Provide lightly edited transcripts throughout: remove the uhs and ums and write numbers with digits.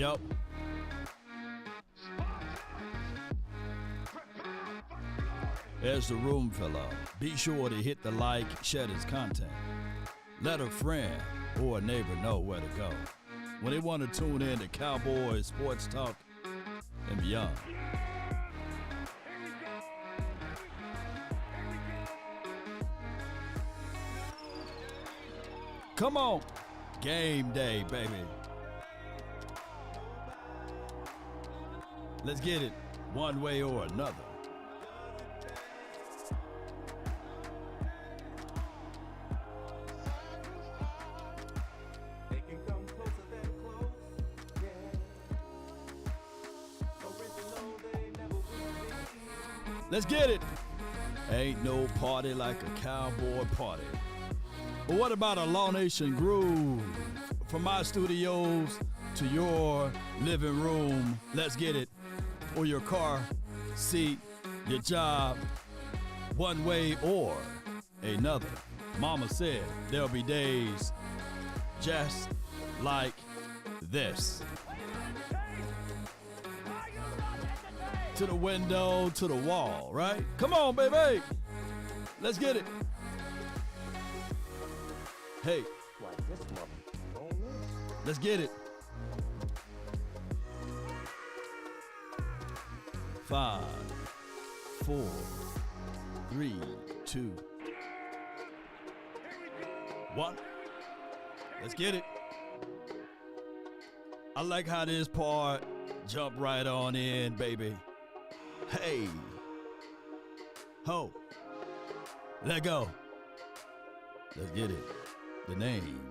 Yup. As the room fill up, be sure to hit the like, share this content. Let a friend or a neighbor know where to go when they want to tune in to Cowboys, sports talk, and beyond. Come on, game day, baby. Let's get it one way or another. Let's get it. Ain't no party like a cowboy party. But what about a Law Nation groove? From my studios to your living room. Let's get it. Or your car, seat, your job, one way or another. Mama said there'll be days just like this. To the window, to the wall, right? Come on, baby. Let's get it. Hey. Let's get it. 5, 4, 3, 2, 1. Let's get it. I like how this part jump right on in, baby. Hey. Ho. Let go. Let's get it. The name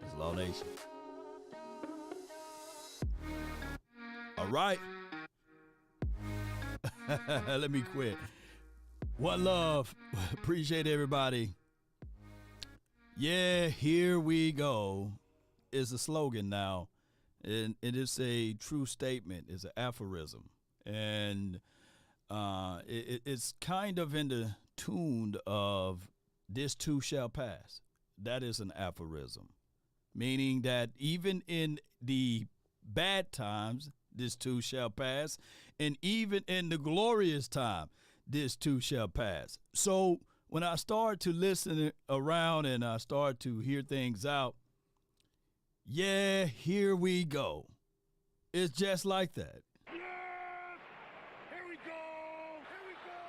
is Law Nation. All right. Let me quit. One love. Appreciate everybody. Yeah, here we go. Is a slogan now. And it is a true statement. It's an aphorism. And it's kind of in the tune of this too shall pass. That is an aphorism. Meaning that even in the bad times, this too shall pass. And even in the glorious time, this too shall pass. So when I start to listen around and I start to hear things out, yeah, here we go. It's just like that. Yeah, here we go. Here we go.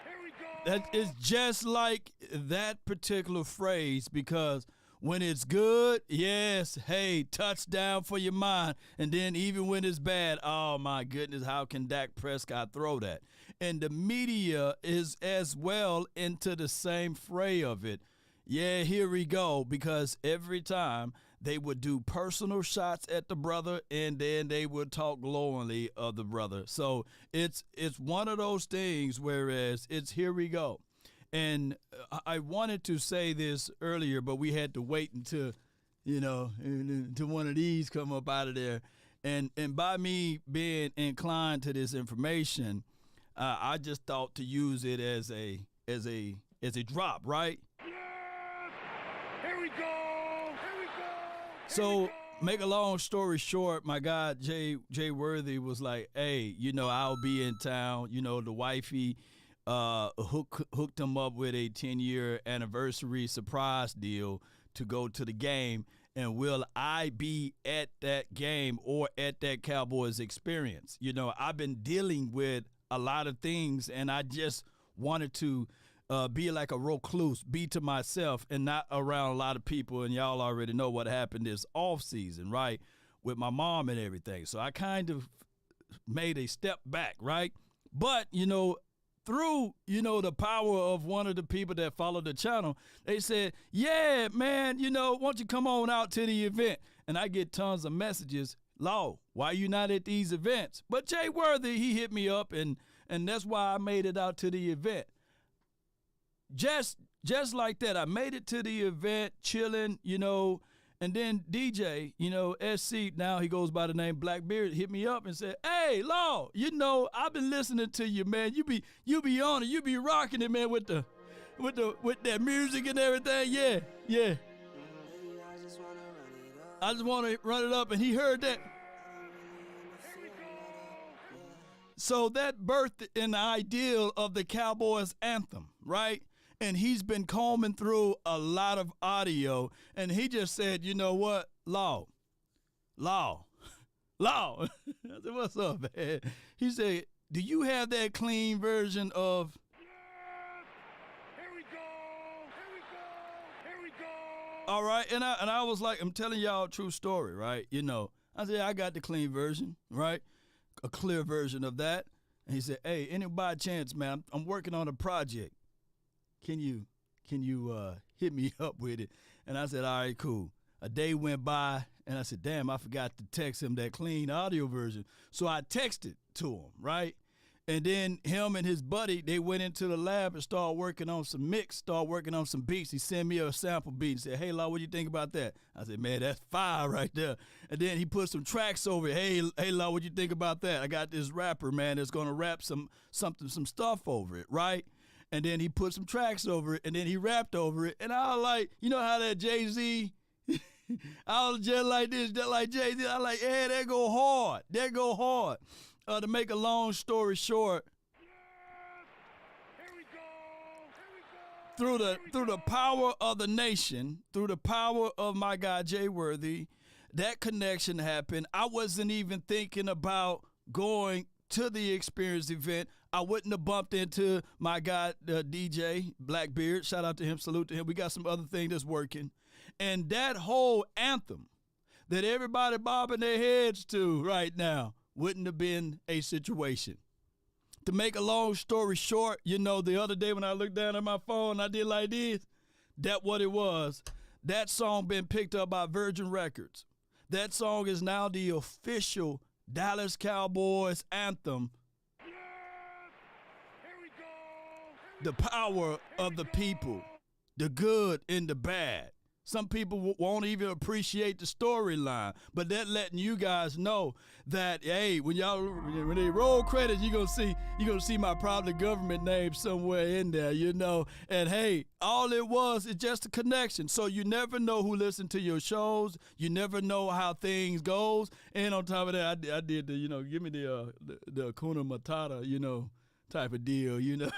Here we go. That is just like that particular phrase, because when it's good, yes, hey, touchdown for your mind. And then even when it's bad, oh, my goodness, how can Dak Prescott throw that? And the media is as well into the same fray of it. Yeah, here we go, because every time they would do personal shots at the brother, and then they would talk glowingly of the brother. So it's one of those things, whereas it's here we go. And I wanted to say this earlier, but we had to wait until, until one of these come up out of there. And by me being inclined to this information, I just thought to use it as a drop, right? Here we go. Here we go. So make a long story short, my guy Jay Worthy was like, hey, I'll be in town. The wifey hooked him up with a 10-year anniversary surprise deal to go to the game. And will I be at that game or at that Cowboys experience? I've been dealing with a lot of things, and I just wanted to be like a recluse, be to myself and not around a lot of people. And y'all already know what happened this off season, right, with my mom and everything. So I kind of made a step back, right? But, through, the power of one of the people that follow the channel, they said, yeah, man, why don't you come on out to the event? And I get tons of messages, Law, why you not at these events? But Jay Worthy, he hit me up, and that's why I made it out to the event. Just like that, I made it to the event, chilling, and then DJ, SC, now he goes by the name Blackbeard, hit me up and said, hey, Law, I've been listening to you, man. You be on it, you be rocking it, man, with that music and everything. Yeah. I just want to run it up, and he heard that. So that birthed an ideal of the Cowboys anthem, right? And he's been combing through a lot of audio, and he just said, you know what, Law. I said, what's up, man? He said, do you have that clean version of? Here we go. Here we go. All right, and I was like, I'm telling y'all a true story, right? You know, I said, I got the clean version, right? A clear version of that. And he said, hey, any by chance, man, I'm working on a project. Can you hit me up with it? And I said, all right, cool. A day went by, and I said, damn, I forgot to text him that clean audio version. So I texted to him, right? And then him and his buddy, they went into the lab and started working on some beats. He sent me a sample beat and said, hey, Law, what do you think about that? I said, man, that's fire right there. And then he put some tracks over it. Hey, Law, what do you think about that? I got this rapper, man, that's going to rap some stuff over it, right? And then he put some tracks over it, and then he rapped over it. And I was like, you know how that Jay-Z, I was just like this, just like Jay-Z. I was like, hey, that go hard. To make a long story short, Here we go. through the power of the nation, through the power of my guy Jay Worthy, that connection happened. I wasn't even thinking about going to the experience event. I wouldn't have bumped into my guy DJ Blackbeard. Shout out to him. Salute to him. We got some other thing that's working. And that whole anthem that everybody bobbing their heads to right now wouldn't have been a situation. To make a long story short, you know, the other day when I looked down at my phone, I did like this. That what it was. That song been picked up by Virgin Records. That song is now the official Dallas Cowboys anthem. Here we go. The power of the people, the good and the bad. Some people won't even appreciate the storyline, but that letting you guys know that, hey, when they roll credits, you're gonna see my probably government name somewhere in there, you know. And hey, all it was is just a connection. So you never know who listened to your shows. You never know how things goes. And on top of that, I did the, you know, give me the Hakuna Matata, you know, type of deal, you know.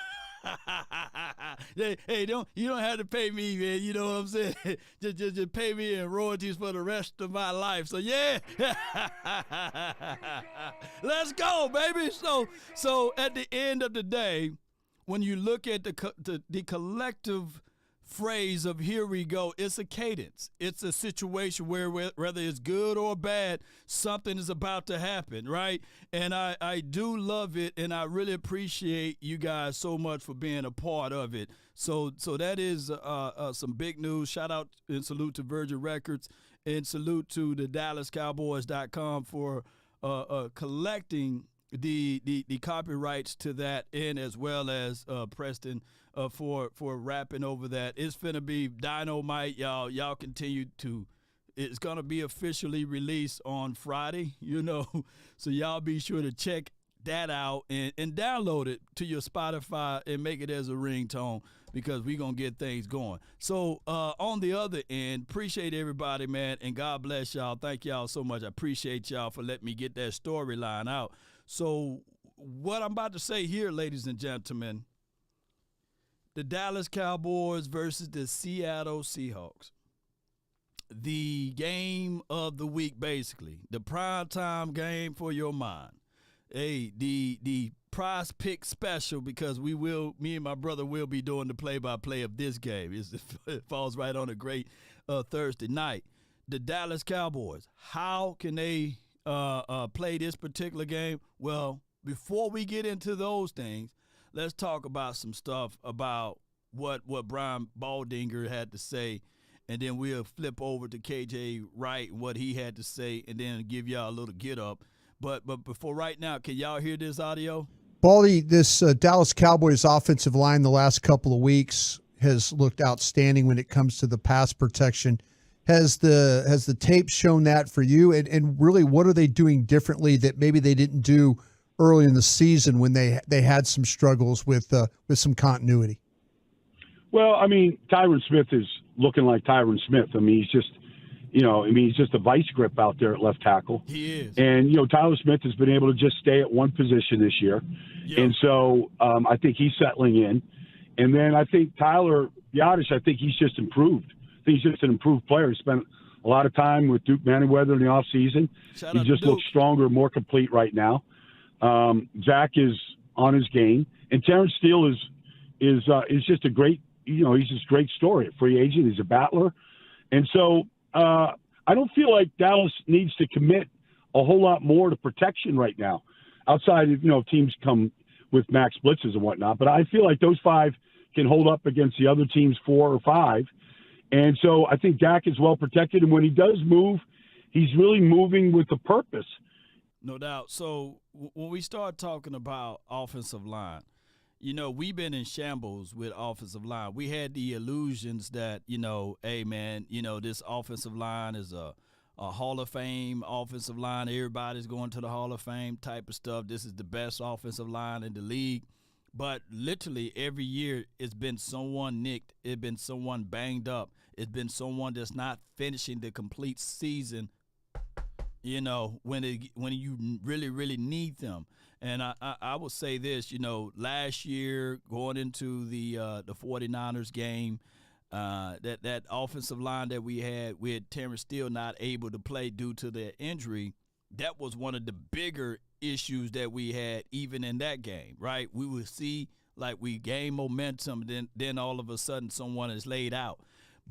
Hey, you don't have to pay me, man. You know what I'm saying? just pay me in royalties for the rest of my life. So yeah, let's go, baby. So at the end of the day, when you look at the collective phrase of here we go, it's a cadence. It's a situation where whether it's good or bad, something is about to happen, right? And I do love it, and I really appreciate you guys so much for being a part of it. So that is some big news. Shout out and salute to Virgin Records, and salute to the DallasCowboys.com for collecting the copyrights to that, and as well as Preston for rapping over that. It's finna be dynamite, y'all. Y'all continue to. It's gonna be officially released on Friday, you know. So y'all be sure to check that out and download it to your Spotify and make it as a ringtone, because we gonna get things going. So on the other end, appreciate everybody, man, and God bless y'all. Thank y'all so much. I appreciate y'all for letting me get that storyline out. So what I'm about to say here, ladies and gentlemen, the Dallas Cowboys versus the Seattle Seahawks. The game of the week, basically. The primetime game for your mind. Hey, the prize pick special, because me and my brother will be doing the play-by-play of this game. It falls right on a great Thursday night. The Dallas Cowboys, how can they play this particular game? Well, before we get into those things, let's talk about some stuff about what Brian Baldinger had to say, and then we'll flip over to KJ Wright and what he had to say, and then give y'all a little get up. But before right now, can y'all hear this audio? Baldy, this Dallas Cowboys offensive line the last couple of weeks has looked outstanding when it comes to the pass protection. Has the tape shown that for you? And really, what are they doing differently that maybe they didn't do early in the season when they had some struggles with some continuity? Well, I mean, Tyron Smith is looking like Tyron Smith. I mean, he's just a vice grip out there at left tackle. He is. And, Tyler Smith has been able to just stay at one position this year. Yep. And so I think he's settling in. And then I think Tyler Biadasz, I think he's just improved. I think he's just an improved player. He spent a lot of time with Duke Manyweather in the offseason. He just looks stronger, more complete right now. Zach is on his game. And Terrence Steele is just a great, he's just a great story. A free agent. He's a battler. And so I don't feel like Dallas needs to commit a whole lot more to protection right now, outside of, teams come with max blitzes and whatnot. But I feel like those 5 can hold up against the other team's 4 or 5. And so I think Dak is well protected. And when he does move, he's really moving with a purpose. No doubt. So when we start talking about offensive line, we've been in shambles with offensive line. We had the illusions that, hey, man, this offensive line is a Hall of Fame offensive line. Everybody's going to the Hall of Fame type of stuff. This is the best offensive line in the league. But literally every year it's been someone nicked. It's been someone banged up. It's been someone that's not finishing the complete season, when you really, really need them. And I will say this, last year going into the 49ers game, that offensive line that we had with Terrence Steele not able to play due to their injury, that was one of the bigger issues that we had even in that game, right? We would see like we gain momentum, then all of a sudden someone is laid out.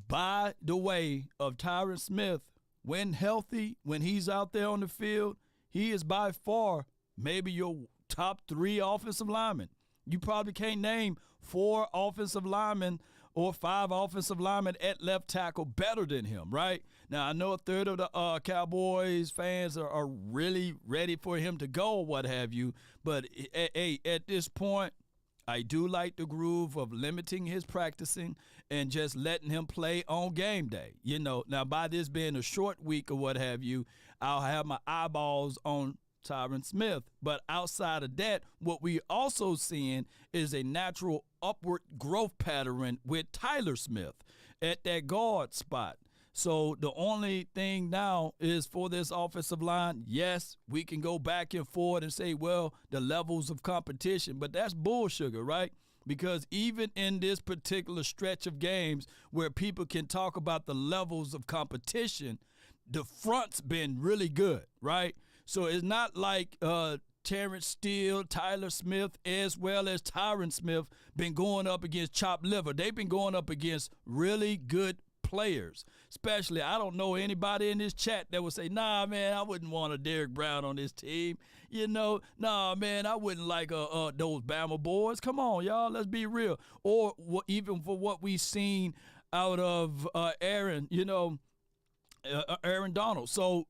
By the way of Tyron Smith, when healthy, when he's out there on the field, he is by far maybe your top 3 offensive linemen. You probably can't name 4 offensive linemen or 5 offensive linemen at left tackle better than him, right? Now, I know a third of the Cowboys fans are really ready for him to go or what have you, but at this point, I do like the groove of limiting his practicing and just letting him play on game day. Now by this being a short week or what have you, I'll have my eyeballs on Tyron Smith. But outside of that, what we also seeing is a natural upward growth pattern with Tyler Smith at that guard spot. So the only thing now is for this offensive line, yes, we can go back and forth and say, well, the levels of competition, but that's bullshit, right? Because even in this particular stretch of games where people can talk about the levels of competition, the front's been really good, right? So it's not like Terrence Steele, Tyler Smith, as well as Tyron Smith been going up against chopped liver. They've been going up against really good players. Especially, I don't know anybody in this chat that would say, nah, man, I wouldn't want a Derrick Brown on this team. Nah, man, I wouldn't like those Bama boys. Come on, y'all, let's be real. Or even for what we've seen out of Aaron Donald. So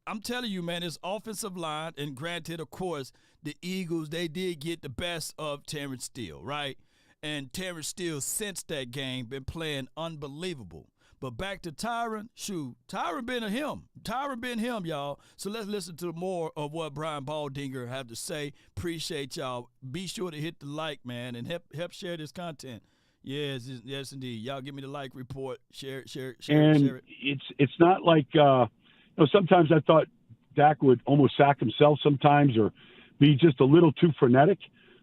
I'm telling you, man, it's offensive line, and granted, of course, the Eagles, they did get the best of Terrence Steele, right? And Terrence Steele, since that game, been playing unbelievable. But back to Tyron, Tyron been him. Tyron been him, y'all. So let's listen to more of what Brian Baldinger have to say. Appreciate y'all. Be sure to hit the like, man, and help share this content. Yes, indeed. Y'all give me the like report. Share and share it. It's not like sometimes I thought Dak would almost sack himself sometimes or be just a little too frenetic,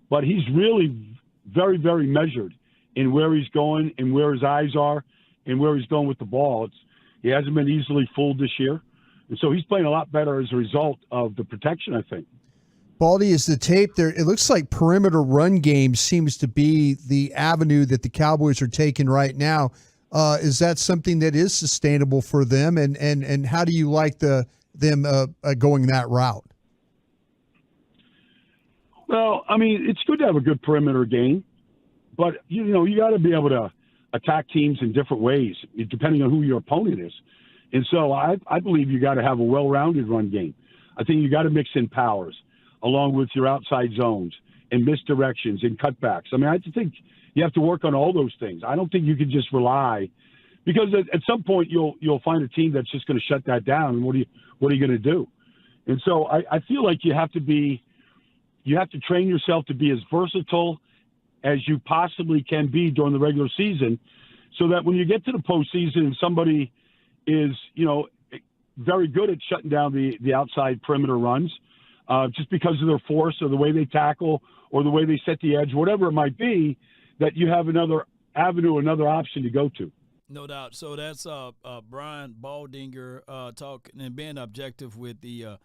but he's really very, very measured in where he's going and where his eyes are and where he's going with the ball. He hasn't been easily fooled this year. And so he's playing a lot better as a result of the protection, I think. Baldy, is the tape there? It looks like perimeter run game seems to be the avenue that the Cowboys are taking right now. Is that something that is sustainable for them? And how do you like them going that route? Well, I mean, it's good to have a good perimeter game, but you got to be able to attack teams in different ways, depending on who your opponent is. And so I believe you got to have a well-rounded run game. I think you got to mix in powers along with your outside zones and misdirections and cutbacks. I mean, I think you have to work on all those things. I don't think you can just rely, because at some point you'll find a team that's just going to shut that down. And what are you going to do? And so I feel like you have to train yourself to be as versatile as you possibly can be during the regular season, so that when you get to the postseason and somebody is, very good at shutting down the outside perimeter runs, just because of their force or the way they tackle or the way they set the edge, whatever it might be, that you have another avenue, another option to go to. No doubt. So that's Brian Baldinger talking and being objective with the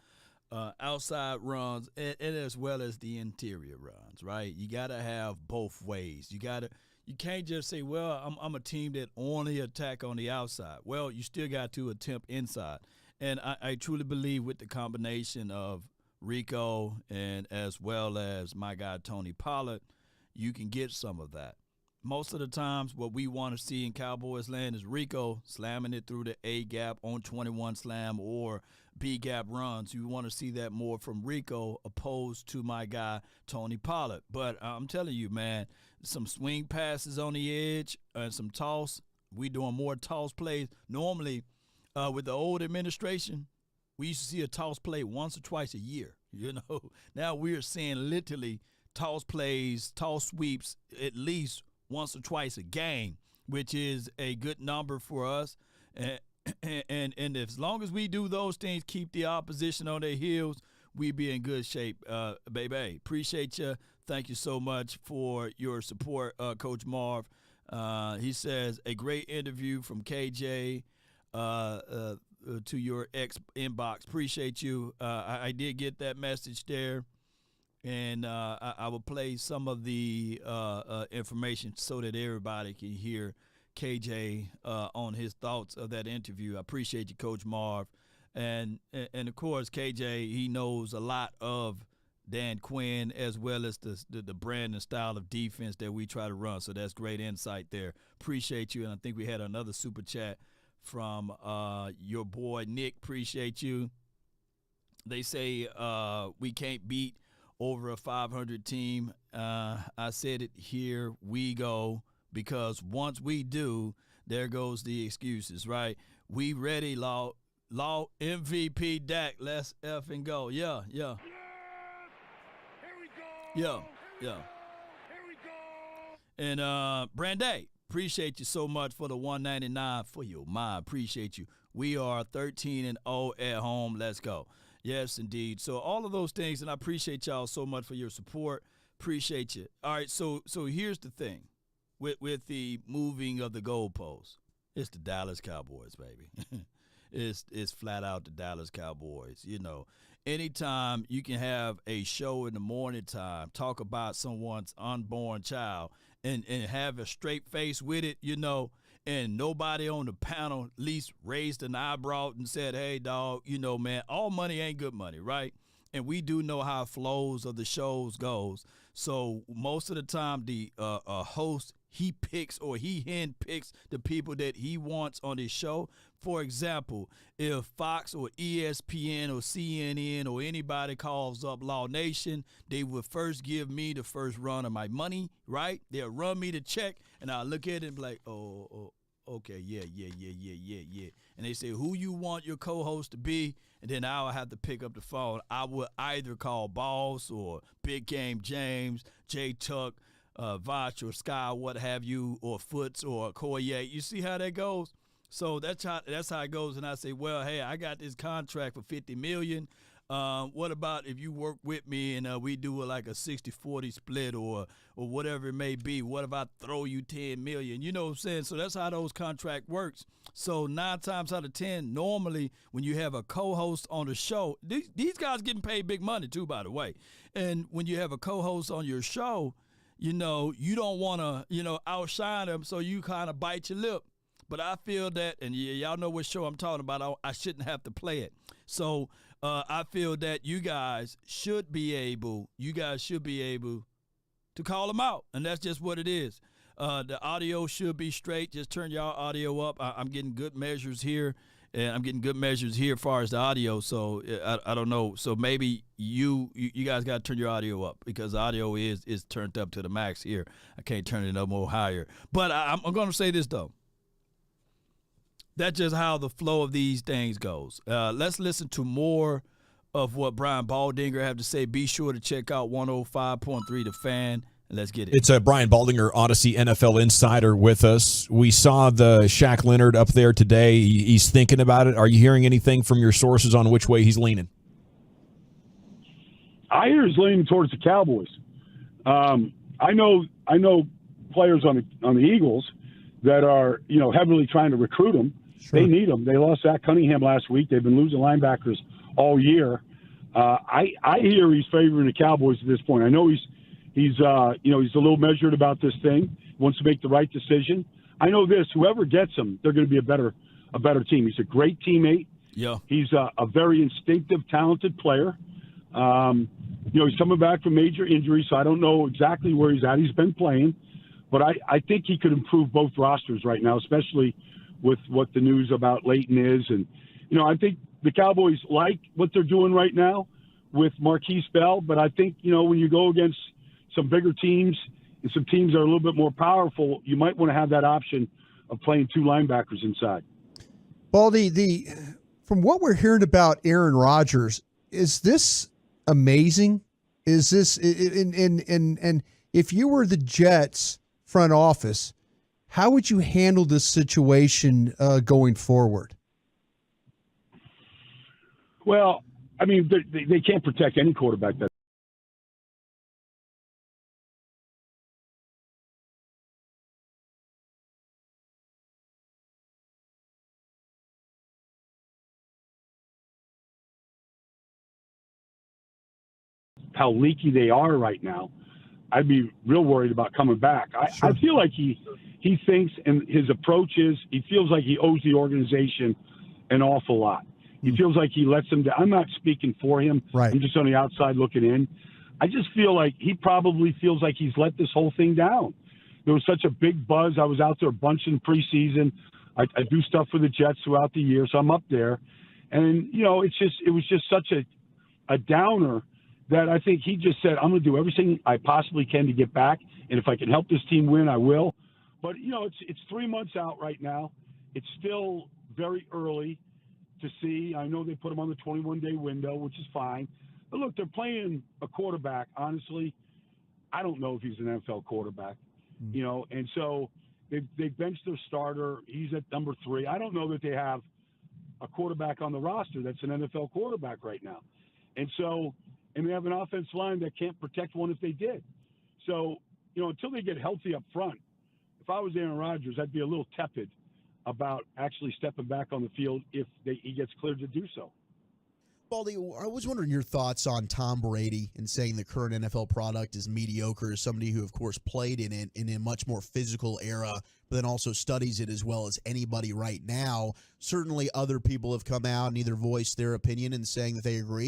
outside runs and as well as the interior runs, right? You got to have both ways. You can't just say, well, I'm a team that only attack on the outside. Well, you still got to attempt inside. And I truly believe with the combination of Rico and as well as my guy Tony Pollard, you can get some of that. Most of the times what we want to see in Cowboys land is Rico slamming it through the A gap on 21 slam or B gap runs. You want to see that more from Rico opposed to my guy Tony Pollard. But I'm telling you, man, some swing passes on the edge and some toss. We doing more toss plays. Normally, with the old administration, we used to see a toss play once or twice a year. Now we're seeing literally toss plays, toss sweeps at least once or twice a game, which is a good number for us. And as long as we do those things, keep the opposition on their heels, we be in good shape, baby. Appreciate you. Thank you so much for your support, Coach Marv. He says, a great interview from KJ to your inbox. Appreciate you. I did get that message there. And I will play some of the information so that everybody can hear KJ on his thoughts of that interview. I appreciate you, Coach Marv. And of course, KJ, he knows a lot of Dan Quinn as well as the brand and style of defense that we try to run. So that's great insight there. Appreciate you. And I think we had another super chat from your boy, Nick. Appreciate you. They say we can't beat over a 500 team. I said it, here we go, because once we do, there goes the excuses, right? We ready, Law MVP Dak. Let's effing go. Yeah. Here we go. Yeah. Here we go. And Branday, appreciate you so much for the 199 for your mind. Appreciate you. We are 13-0 at home. Let's go. Yes, indeed. So all of those things, and I appreciate y'all so much for your support. Appreciate you. All right, so here's the thing. With the moving of the goalposts, it's the Dallas Cowboys, baby. It's flat out the Dallas Cowboys. Anytime you can have a show in the morning time, talk about someone's unborn child, and have a straight face with it, and nobody on the panel at least raised an eyebrow and said, hey, dog, man, all money ain't good money, right? And we do know how flows of the shows goes. So most of the time, the host, he picks or he handpicks the people that he wants on his show. For example, if Fox or ESPN or CNN or anybody calls up Law Nation, they would first give me the first run of my money, right? They'll run me the check, and I'll look at it and be like, oh, okay, yeah. And they say, who you want your co-host to be? And then I'll have to pick up the phone. I would either call Boss or Big Game James, J Tuck, Vach or Sky, what have you, or Foots or Koye. You see how that goes? So that's how it goes. And I say, well, hey, I got this contract for $50 million. What about if you work with me and we do like a 60-40 split or whatever it may be? What if I throw you $10 million? You know what I'm saying? So that's how those contract works. So 9 times out of 10, normally when you have a co-host on the show, these guys getting paid big money too, by the way. And when you have a co-host on your show, you don't want to, outshine them, so you kind of bite your lip. But I feel that, and y'all know what show I'm talking about, I shouldn't have to play it. So I feel that you guys should be able to call them out, and that's just what it is. The audio should be straight. Just turn y'all audio up. I'm getting good measures here, and I'm getting good measures here as far as the audio. So I don't know. So maybe you guys got to turn your audio up, because the audio is turned up to the max here. I can't turn it no more higher. But I'm going to say this, though. That's just how the flow of these things goes. Let's listen to more of what Brian Baldinger have to say. Be sure to check out 105.3 The Fan. Let's get it. It's Brian Baldinger, Odyssey NFL Insider, with us. We saw the Shaq Leonard up there today. He's thinking about it. Are you hearing anything from your sources on which way he's leaning? I hear he's leaning towards the Cowboys. I know players on the Eagles that are heavily trying to recruit him. Sure. They need him. They lost Zach Cunningham last week. They've been losing linebackers all year. I hear he's favoring the Cowboys at this point. I know he's a little measured about this thing. Wants to make the right decision. I know this: whoever gets him, they're going to be a better team. He's a great teammate. Yeah. He's a very instinctive, talented player. He's coming back from major injury, so I don't know exactly where he's at. He's been playing, but I think he could improve both rosters right now, especially with what the news about Leighton is. And, I think the Cowboys like what they're doing right now with Marquise Bell, but I think, when you go against some bigger teams and some teams that are a little bit more powerful, you might want to have that option of playing two linebackers inside. Baldy, from what we're hearing about Aaron Rodgers, is this amazing? Is this and if you were the Jets front office, how would you handle this situation going forward? Well, I mean, they can't protect any quarterback that. How leaky they are right now, I'd be real worried about coming back. I feel like he thinks, and his approach is, he feels like he owes the organization an awful lot. He feels like he lets them down. I'm not speaking for him. Right. I'm just on the outside looking in. I just feel like he probably feels like he's let this whole thing down. There was such a big buzz. I was out there a bunch in preseason. I do stuff for the Jets throughout the year, so I'm up there. And, it was just such a downer that I think he just said, I'm going to do everything I possibly can to get back, and if I can help this team win, I will. But, it's 3 months out right now. It's still very early to see. I know they put him on the 21-day window, which is fine. But, look, they're playing a quarterback. Honestly, I don't know if he's an NFL quarterback, and so they benched their starter. He's at number 3. I don't know that they have a quarterback on the roster that's an NFL quarterback right now. And they have an offensive line that can't protect one if they did. So, until they get healthy up front, if I was Aaron Rodgers, I'd be a little tepid about actually stepping back on the field if he gets cleared to do so. Baldy, I was wondering your thoughts on Tom Brady and saying the current NFL product is mediocre, as somebody who, of course, played in it in a much more physical era, but then also studies it as well as anybody right now. Certainly other people have come out and either voiced their opinion and saying that they agree.